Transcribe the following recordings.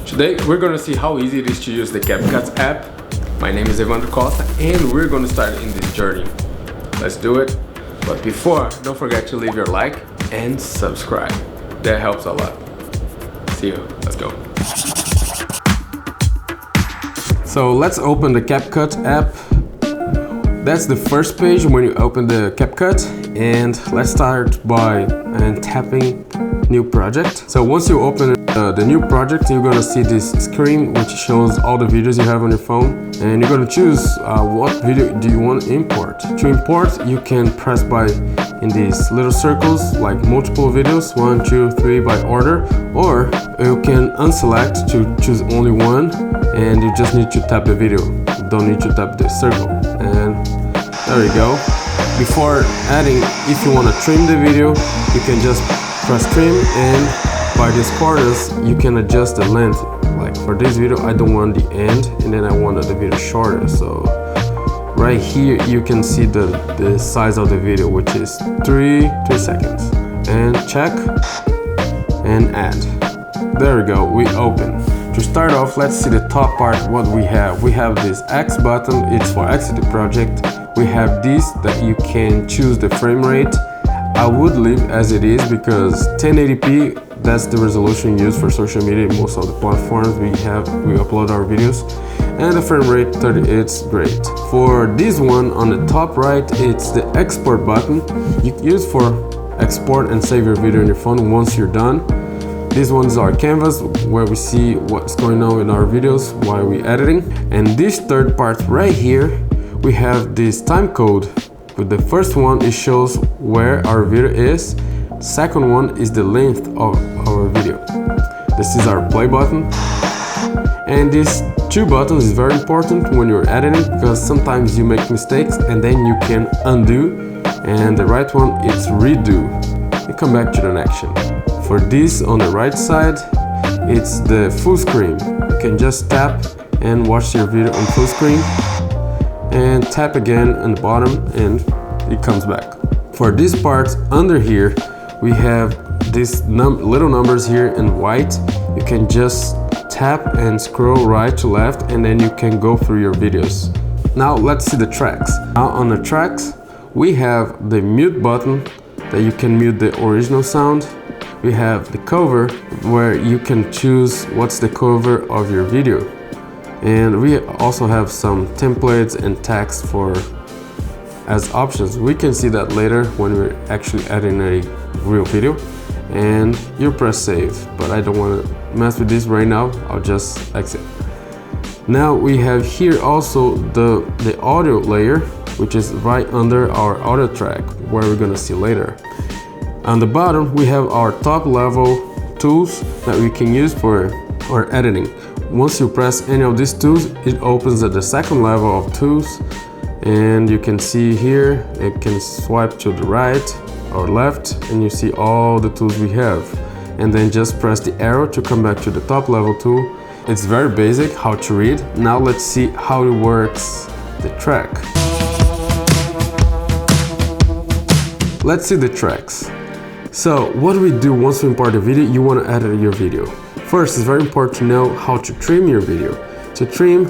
Today we're going to see how easy it is to use the CapCut app. My name is Evandro Costa and we're going to start in this journey. Let's do it. But before, don't forget to leave your like and subscribe. That helps a lot. See you. Let's go. So let's open the CapCut app. That's the first page when you open the CapCut, and let's start by tapping new project. So once you open the new project, you're gonna see this screen which shows all the videos you have on your phone, and you're gonna choose what video do you want to import. To import, you can press by in these little circles like multiple videos, 1, 2, 3 by order, or you can unselect to choose only one, and you just need to tap the video. You don't need to tap the circle, and there you go. Before adding, if you want to trim the video, you can just press trim, and by these corners you can adjust the length. Like for this video, I don't want the end, and then I wanted the video shorter, so right here you can see the size of the video, which is 3 seconds, and check and add. There we go, we open. To start off, let's see the top part. What we have this X button, it's for exit the project. We have this that you can choose the frame rate. I would leave as it is because 1080p, that's the resolution used for social media. Most of the platforms we upload our videos, and the frame rate 30, it's great. For this one on the top right, it's the export button. You can use for export and save your video on your phone once you're done. These ones are canvas, where we see what's going on in our videos while we're editing. And this third part right here, we have this time code. With the first one, it shows where our video is. Second one is the length of our video. This is our play button. And these two buttons is very important when you're editing, because sometimes you make mistakes and then you can undo. And the right one is redo. You come back to the action. For this on the right side, it's the full screen. You can just tap and watch your video on full screen, and tap again on the bottom and it comes back. For this part under here, we have these little numbers here in white. You can just tap and scroll right to left, and then you can go through your videos. Now let's see the tracks. Now on the tracks, we have the mute button that you can mute the original sound. We have the cover, where you can choose what's the cover of your video. And we also have some templates and text as options. We can see that later when we're actually editing a real video. And you press save, but I don't want to mess with this right now. I'll just exit. Now we have here also the audio layer, which is right under our audio track, where we're gonna see later. On the bottom, we have our top level tools that we can use for our editing. Once you press any of these tools, it opens at the second level of tools, and you can see here, it can swipe to the right or left, and you see all the tools we have. And then just press the arrow to come back to the top level tool. It's very basic how to read. Now let's see how it works, the track. Let's see the tracks. So what do we do once we import a video? You want to edit your video. First, it's very important to know how to trim your video. To trim,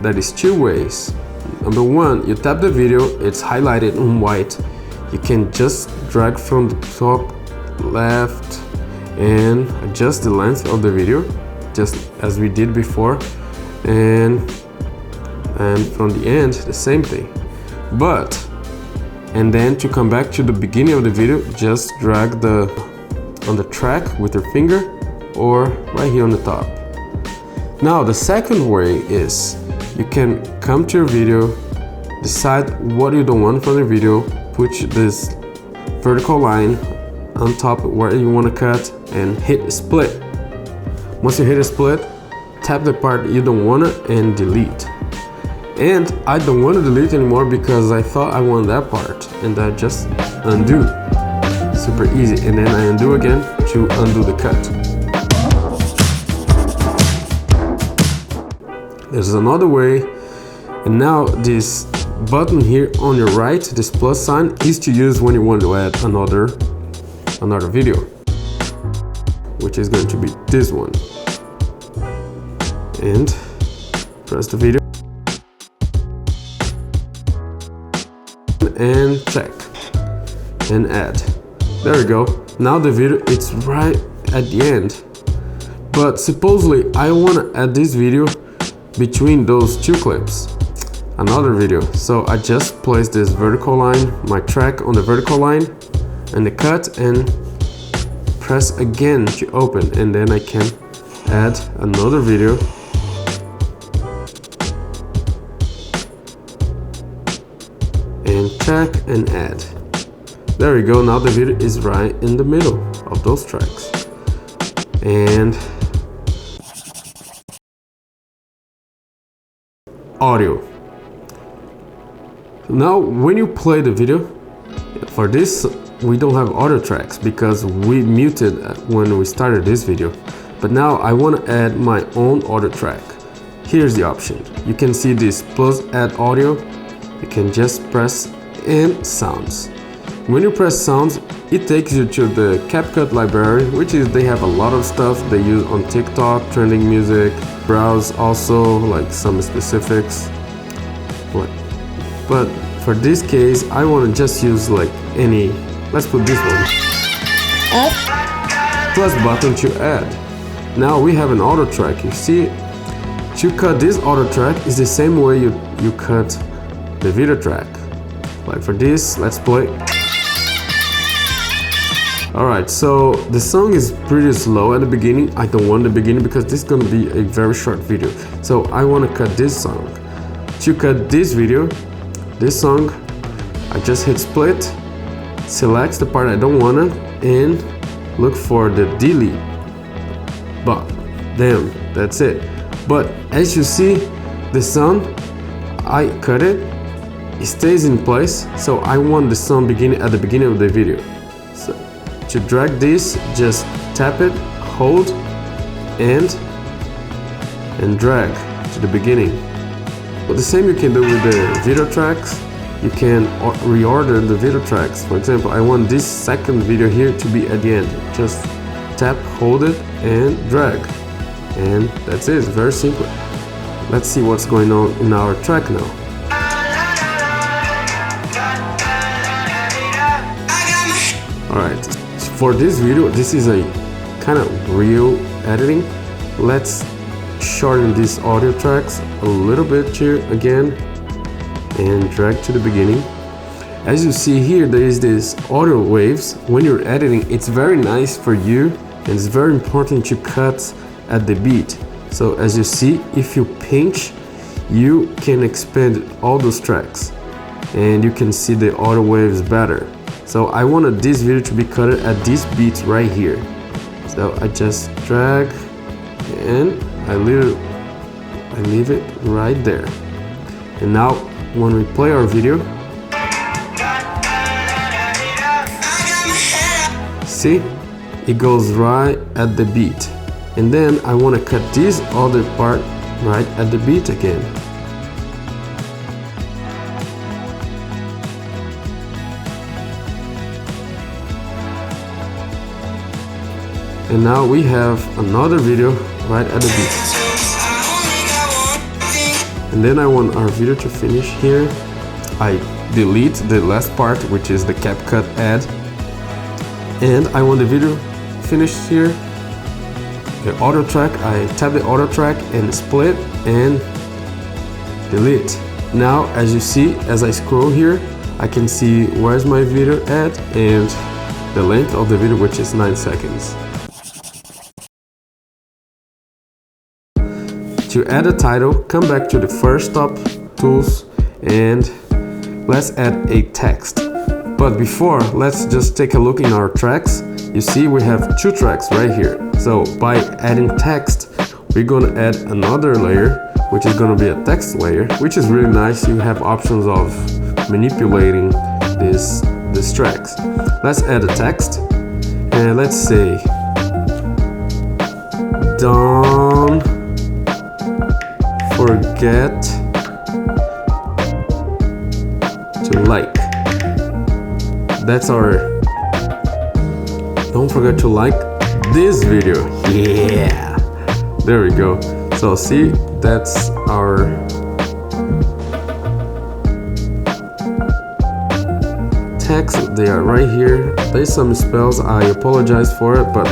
that is two ways. Number one, you tap the video, it's highlighted in white. You can just drag from the top left and adjust the length of the video, just as we did before. And from the end, the same thing. And then to come back to the beginning of the video, just drag on the track with your finger, or right here on the top. Now the second way is you can come to your video, decide what you don't want from the video, put this vertical line on top where you want to cut, and hit split. Once you hit a split, tap the part you don't want it and delete. And I don't want to delete anymore because I thought I wanted that part, and I just undo. Super easy. And then I undo again to undo the cut. There's another way, and now this button here on your right, this plus sign, is to use when you want to add another video, which is going to be this one. and press the video and check and add. There we go. Now the video, it's right at the end. But supposedly I want to add this video between those two clips, another video. So I just place this vertical line, my track on the vertical line and the cut, and press again to open, and then I can add another video. And check and add. There we go. Now the video is right in the middle of those tracks. And audio. Now when you play the video, for this we don't have audio tracks because we muted when we started this video. But now I want to add my own audio track. Here's the option. You can see this plus add audio. You can just press and sounds. When you press sounds, it takes you to the CapCut library, which is, they have a lot of stuff they use on TikTok, trending music, browse also like some specifics. But for this case, I want to just use like any, let's put this one. Plus button to add. Now we have an auto track. You see, to cut this auto track is the same way you cut the video track. Like for this, let's play. Alright, so the song is pretty slow at the beginning. I don't want the beginning because this is going to be a very short video. So I want to cut this song. To cut this video, this song, I just hit split, select the part I don't want it, and look for the delete button. Damn, that's it. But as you see, the sound, I cut it, it stays in place. So I want the sound beginning at the beginning of the video. So to drag this, just tap it, hold, and drag to the beginning. But the same you can do with the video tracks. You can reorder the video tracks. For example, I want this second video here to be at the end. Just tap, hold it, and drag. And that's it, it's very simple. Let's see what's going on in our track now. Alright, for this video, this is a kind of real editing. Let's shorten these audio tracks a little bit here again and drag to the beginning. As you see here, there is this audio waves. When you're editing, it's very nice for you, and it's very important to cut at the beat. So as you see, if you pinch, you can expand all those tracks and you can see the audio waves better. So I wanted this video to be cut at this beat right here. So I just drag and I leave it right there. And now when we play our video, see, it goes right at the beat. And then I want to cut this other part right at the beat again. And now we have another video right at the beat. And then I want our video to finish here. I delete the last part, which is the CapCut ad. And I want the video finished here. The auto track, I tap the auto track and split and delete. Now, as you see, as I scroll here, I can see where's my video at and the length of the video, which is 9 seconds. To add a title, come back to the first top tools and let's add a text. But before, let's just take a look in our tracks. You see we have 2 tracks right here. So by adding text, we're gonna add another layer, which is gonna be a text layer, which is really nice. You have options of manipulating these tracks. Let's add a text and let's say, don't forget to like. That's our, don't forget to like this video. Yeah, there we go. So see, that's our text. They are right here. There's some spells, I apologize for it, but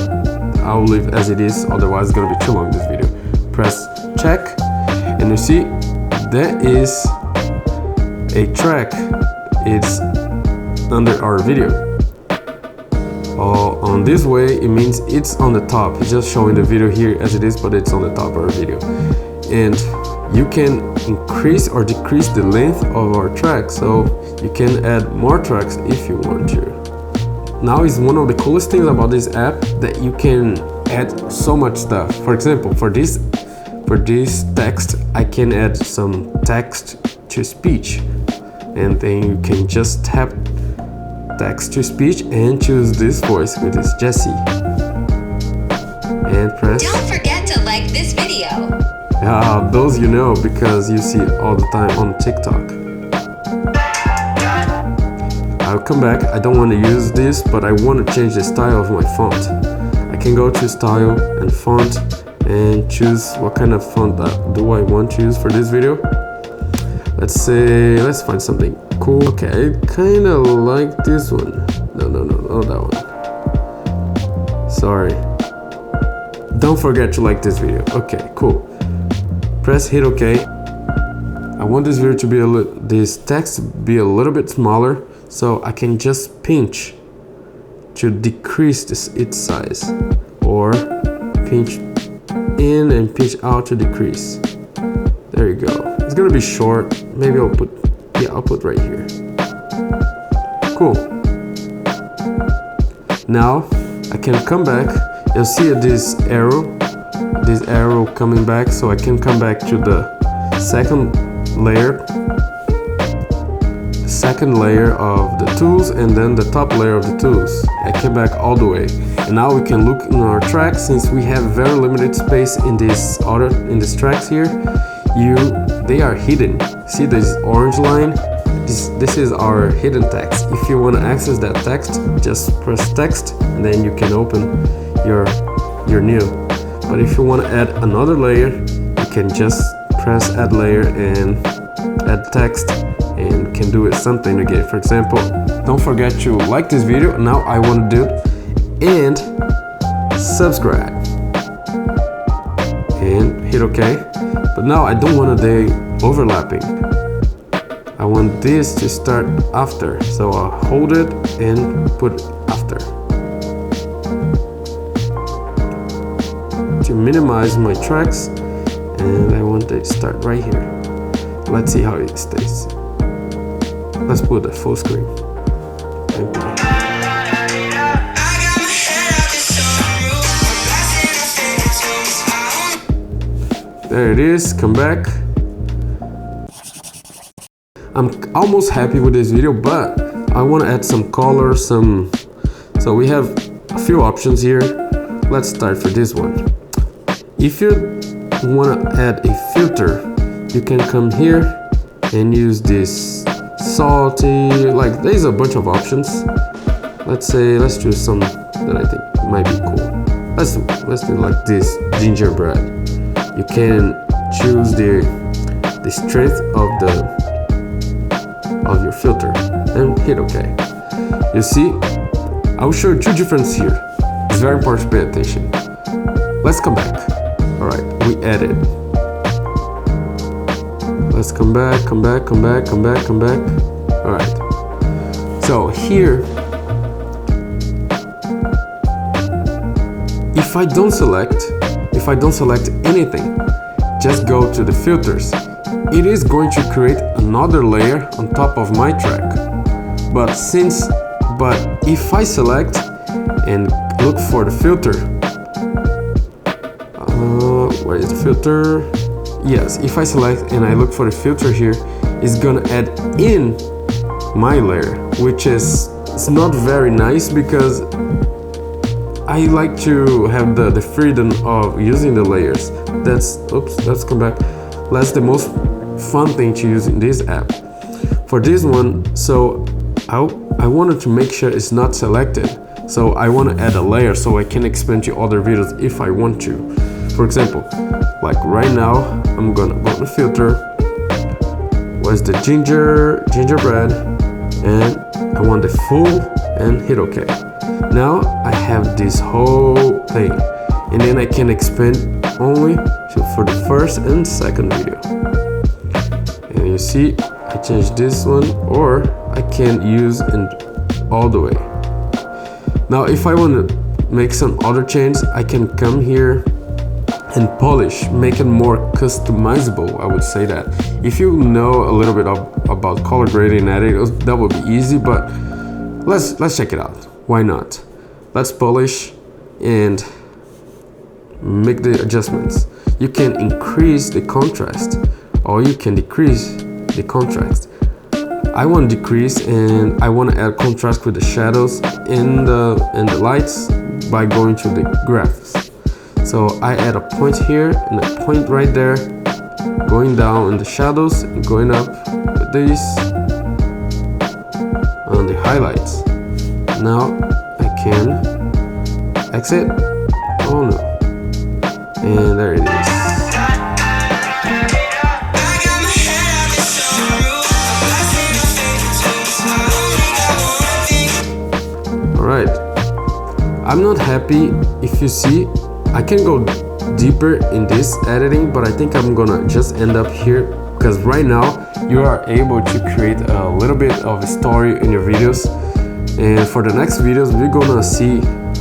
I'll leave as it is, otherwise it's gonna be too long this video. Press check, and you see there is a track. It's under our video. On this way, it means it's on the top. It's just showing the video here as it is, but it's on the top of our video. And you can increase or decrease the length of our track, so you can add more tracks if you want to. Now is one of the coolest things about this app, that you can add so much stuff. For example, for this text, I can add some text to speech, and then you can just tap text to speech and choose this voice, which is Jesse, and press. Don't forget to like this video. Those you know, because you see all the time on TikTok. I'll come back. I don't want to use this, but I want to change the style of my font. I can go to style and font and choose what kind of font do I want to use for this video. Let's find something cool. Okay, I kind of like this one. No, that one. Sorry. Don't forget to like this video. Okay, cool. Press hit OK. I want this video to be this text to be a little bit smaller, so I can just pinch to decrease its size, or pinch in and pinch out to decrease. There you go. It's gonna be short. Maybe I'll put right here. Cool. Now I can come back. You'll see this arrow coming back, so I can come back to the second layer of the tools, and then the top layer of the tools. I came back all the way, and now we can look in our track. Since we have very limited space in these tracks here, they are hidden. See this orange line? This is our hidden text. If you want to access that text, just press text, and then you can open your new. But if you want to add another layer, you can just press add layer and add text, and can do it something again. For example, don't forget to like this video. Now I want to do it, and subscribe and hit OK. But now I don't want the overlapping. I want this to start after, so I'll hold it and put after to minimize my tracks, and I want it to start right here. Let's see how it stays. Let's put the full screen. There it is. Come back. I'm almost happy with this video, but I want to add some color, so we have a few options here. Let's start for this one. If you want to add a filter, you can come here and use this salty, like there's a bunch of options. Let's choose some that I think might be cool. Let's do like this gingerbread. You can choose the strength of your filter and hit OK. You see, I'll show you two differences here. It's very important to pay attention. Let's come back. All right, we added. Let's come back. All right. So here, if I don't select anything, just go to the filters. It is going to create another layer on top of my track. But if I select and look for the filter, where is the filter? Yes, if I select and I look for the filter here, it's gonna add in my layer, which is not very nice, because I like to have the freedom of using the layers. Let's come back. That's the most fun thing to use in this app. For this one, so I wanted to make sure it's not selected. So I want to add a layer so I can expand to other videos if I want to. For example, Like right now, I'm gonna go to filter. Where's the gingerbread? And I want the full and hit OK. Now I have this whole thing, and then I can expand only for the first and second video. And you see, I changed this one, or I can use it all the way. Now if I want to make some other changes, I can come here and polish, make it more customizable. I would say that if you know a little bit about color grading and editing, that would be easy, but let's check it out. Why not? Let's polish and make the adjustments. You can increase the contrast, or you can decrease the contrast. I want to decrease, and I want to add contrast with the shadows and the lights by going to the graphs. So I add a point here and a point right there, going down in the shadows and going up with these on the highlights. Now I can exit. Oh no. And there it is. Alright. I'm not happy. If you see, I can go deeper in this editing, but I think I'm gonna just end up here, because right now you are able to create a little bit of a story in your videos. And for the next videos, we're gonna see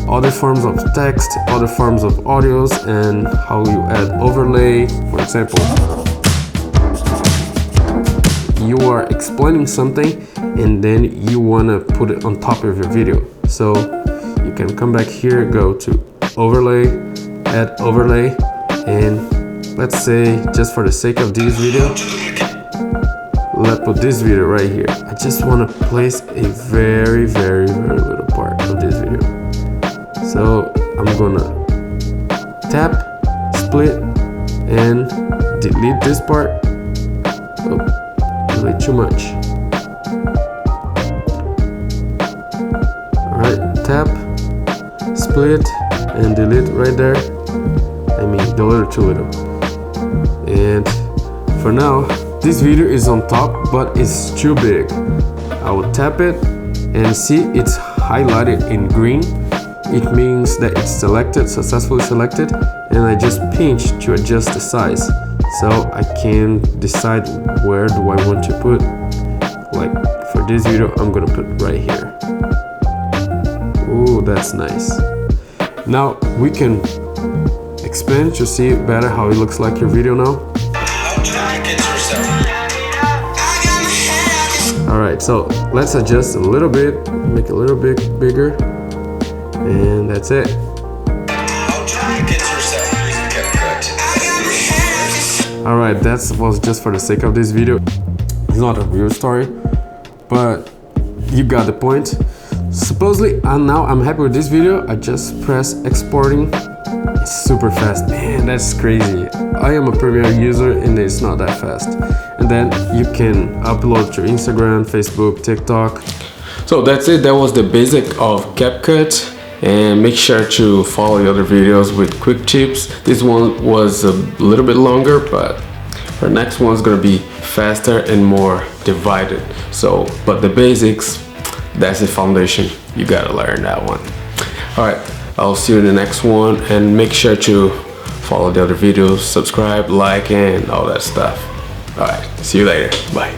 other forms of text, other forms of audios, and how you add overlay. For example, you are explaining something and then you wanna put it on top of your video. So you can come back here, go to overlay, add overlay, and let's say, just for the sake of this video, let's put this video right here. I just want to place a very little part of this video. So I'm gonna tap, split, and delete this part. Oh, delete too much. Alright, tap, split, and delete right there. I mean, delete too little. And for now, this video is on top, but it's too big. I will tap it and see it's highlighted in green. It means that it's selected, successfully selected, and I just pinch to adjust the size. So I can decide where do I want to put. Like for this video, I'm gonna put right here. Ooh, that's nice. Now we can expand to see better how it looks like your video now. Alright, so let's adjust a little bit, make it a little bit bigger, and that's it. Alright, that was just for the sake of this video. It's not a real story, but you got the point. Supposedly, now I'm happy with this video. I just press exporting. It's super fast. Man, that's crazy. I am a Premiere user and it's not that fast. And then you can upload to Instagram, Facebook, TikTok. So that's it. That was the basic of CapCut. And make sure to follow the other videos with quick tips. This one was a little bit longer, but the next one's gonna be faster and more divided. So, but the basics, that's the foundation. You gotta learn that one. All right, I'll see you in the next one, and make sure to follow the other videos, subscribe, like, and all that stuff. All right, see you later. Bye.